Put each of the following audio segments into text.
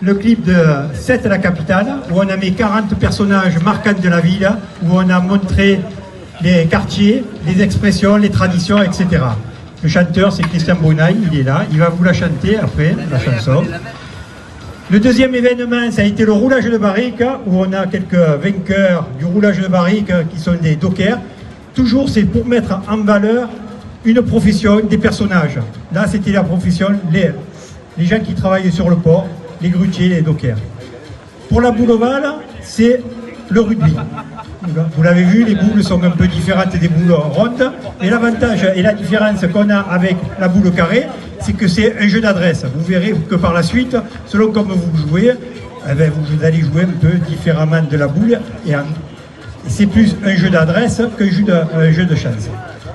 le clip de C'est la capitale, où on a mis 40 personnages marquants de la ville, où on a montré les quartiers, les expressions, les traditions, etc. Le chanteur, c'est Christian Bonaille, il est là, il va vous la chanter après, la chanson. Le deuxième événement, ça a été le roulage de barrique, où on a quelques vainqueurs du roulage de barrique qui sont des dockers. Toujours, c'est pour mettre en valeur une profession, des personnages. Là, c'était la profession, les gens qui travaillent sur le port, les grutiers, les dockers. Pour la boule ovale, c'est le rugby. Vous l'avez vu, les boules sont un peu différentes des boules rondes. Mais l'avantage et la différence qu'on a avec la boule carrée, c'est que c'est un jeu d'adresse. Vous verrez que par la suite, selon comme vous jouez, eh bien, vous allez jouer un peu différemment de la boule. Et c'est plus un jeu d'adresse qu'un jeu de chance.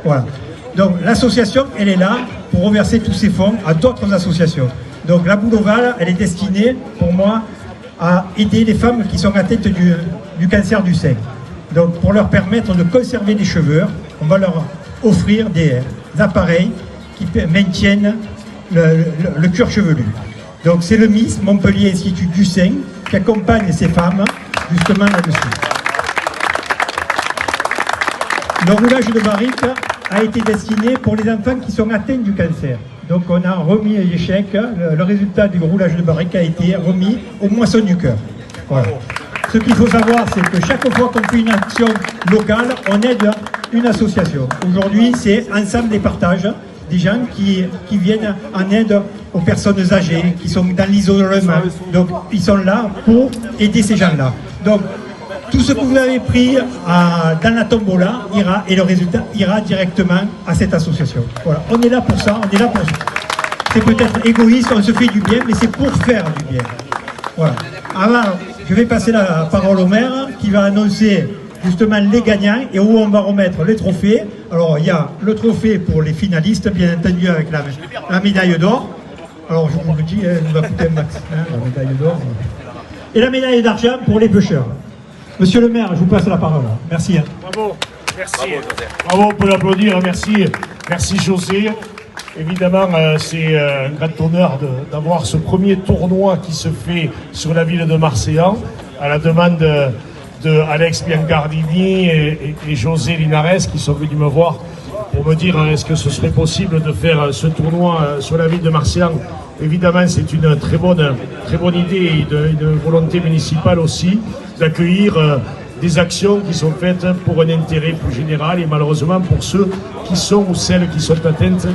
Voilà. Donc l'association, elle est là pour reverser tous ces fonds à d'autres associations. Donc la boule ovale, elle est destinée, pour moi, à aider les femmes qui sont atteintes du cancer du sein. Donc pour leur permettre de conserver des cheveux, on va leur offrir des appareils qui maintiennent le cuir chevelu. Donc c'est le MIS, Montpellier Institut du Sein, qui accompagne ces femmes justement là-dessus. Le roulage de barrique a été destiné pour les enfants qui sont atteints du cancer. Donc on a remis les chèques, le résultat du roulage de barrique a été remis aux Moissons du Cœur. Voilà. Ce qu'il faut savoir, c'est que chaque fois qu'on fait une action locale, on aide une association. Aujourd'hui, c'est Ensemble des partages, des gens qui viennent en aide aux personnes âgées, qui sont dans l'isolement. Donc, ils sont là pour aider ces gens-là. Donc, tout ce que vous avez pris dans la tombola ira, et le résultat ira directement à cette association. Voilà, on est là pour ça, on est là pour ça. C'est peut-être égoïste, on se fait du bien, mais c'est pour faire du bien. Voilà. Alors, je vais passer la parole au maire qui va annoncer justement les gagnants et où on va remettre les trophées. Alors, il y a le trophée pour les finalistes, bien entendu, avec la médaille d'or. Alors, je vous le dis, elle va coûter un max, hein, la médaille d'or. Et la médaille d'argent pour les pêcheurs. Monsieur le maire, je vous passe la parole. Merci. Bravo, merci. Bravo, on peut l'applaudir, merci. Merci José. Évidemment, c'est un grand honneur d'avoir ce premier tournoi qui se fait sur la ville de Marseillan, à la demande de Alex Biancardini et José Linares qui sont venus me voir pour me dire est-ce que ce serait possible de faire ce tournoi sur la ville de Marseillan. Évidemment, c'est une très bonne idée et une volonté municipale aussi d'accueillir des actions qui sont faites pour un intérêt plus général et malheureusement pour ceux qui sont ou celles qui sont atteintes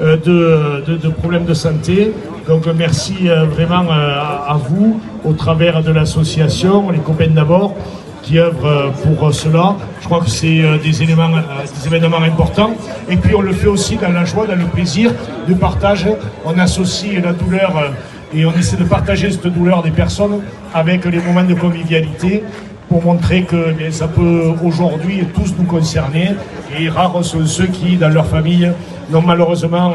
de problèmes de santé. Donc merci vraiment à vous au travers de l'association, les copains d'abord, qui œuvrent pour cela. Je crois que c'est des événements importants. Et puis on le fait aussi dans la joie, dans le plaisir de partage. On associe la douleur et on essaie de partager cette douleur des personnes avec les moments de convivialité pour montrer que bien, ça peut aujourd'hui tous nous concerner. Et rares sont ceux qui, dans leur famille, n'ont malheureusement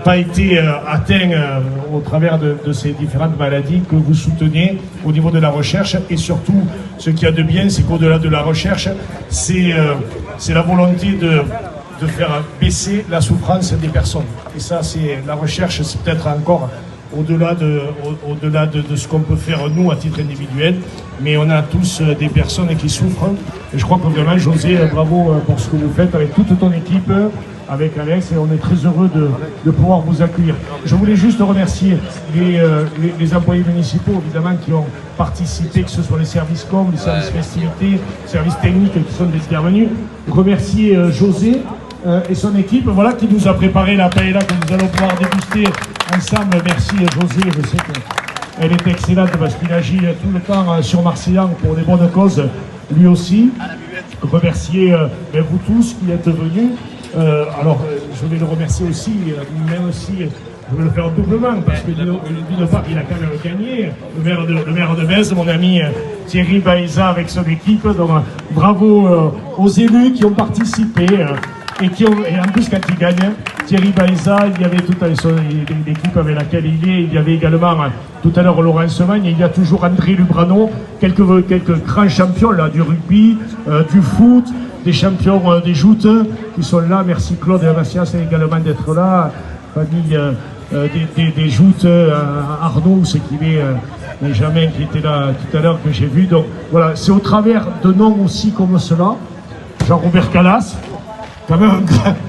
pas été atteints au travers de ces différentes maladies que vous soutenez au niveau de la recherche. Et surtout, ce qu'il y a de bien, c'est qu'au-delà de la recherche, c'est la volonté de faire baisser la souffrance des personnes. Et ça, c'est la recherche, c'est peut-être encore au-delà de ce qu'on peut faire nous à titre individuel, mais on a tous des personnes qui souffrent. Et je crois que vraiment, José, bravo pour ce que vous faites avec toute ton équipe, avec Alex, et on est très heureux de pouvoir vous accueillir. Je voulais juste remercier les employés municipaux, évidemment, qui ont participé, que ce soit les services com, les services festivités, les services techniques qui sont intervenus. Remercier José et son équipe, voilà, qui nous a préparé la paella que nous allons pouvoir déguster ensemble. Merci José, je sais qu'elle est excellente parce qu'il agit tout le temps sur Marseillan pour des bonnes causes, lui aussi. Remercier vous tous qui êtes venus. Alors, je vais le remercier aussi, mais aussi, je vais le faire doublement, parce que d'une part, il a quand même gagné, le maire de Metz, mon ami Thierry Baeza avec son équipe. Donc, bravo aux élus qui ont participé et en plus, quand il gagne, Thierry Baeza, il y avait toute l'équipe avec laquelle il y avait également tout à l'heure Laurent Semagne, il y a toujours André Lubrano, quelques grands champions là, du rugby, du foot, des champions des joutes qui sont là. Merci Claude et Massias également d'être là. Famille des joutes à Arnaud, ce qu'il est Benjamin qui était là tout à l'heure que j'ai vu. Donc voilà, c'est au travers de noms aussi comme cela, Jean-Robert Calas, quand même un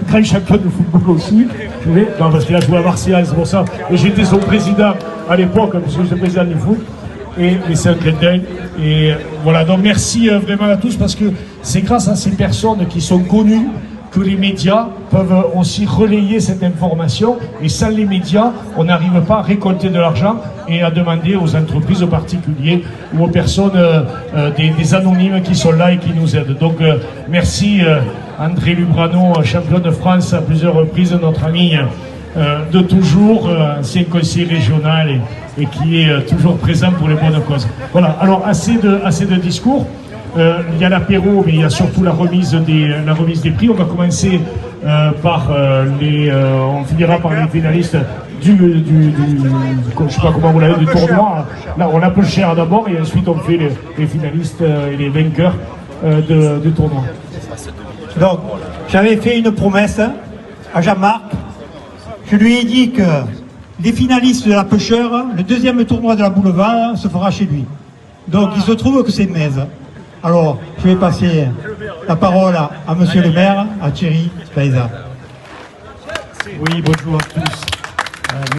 grand champion de football aussi. Non, parce qu'il a joué à Marseille, c'est pour ça. Et j'étais son président à l'époque, parce que j'étais président du foot. Mais c'est un clin d'œil. Et voilà, donc merci vraiment à tous, parce que c'est grâce à ces personnes qui sont connues que les médias peuvent aussi relayer cette information. Et sans les médias, on n'arrive pas à récolter de l'argent et à demander aux entreprises, aux particuliers ou aux personnes, des anonymes qui sont là et qui nous aident. Donc merci André Lubrano, champion de France à plusieurs reprises, notre ami de toujours, ancien conseiller régional et qui est toujours présent pour les bonnes causes. Voilà, alors assez de discours. Il y a l'apéro, mais il y a surtout la remise des prix. On va commencer par on finira par les finalistes je ne sais pas comment vous l'avez, du tournoi. Là, on appelle cher d'abord et ensuite on fait les finalistes et les vainqueurs du tournoi. Donc, j'avais fait une promesse à Jean-Marc. Je lui ai dit que les finalistes de la Pêcheur, le deuxième tournoi de la Boulevard, se fera chez lui. Donc, il se trouve que c'est Metz. Alors, je vais passer la parole à monsieur le maire, à Thierry Baeza. Oui, bonjour à tous.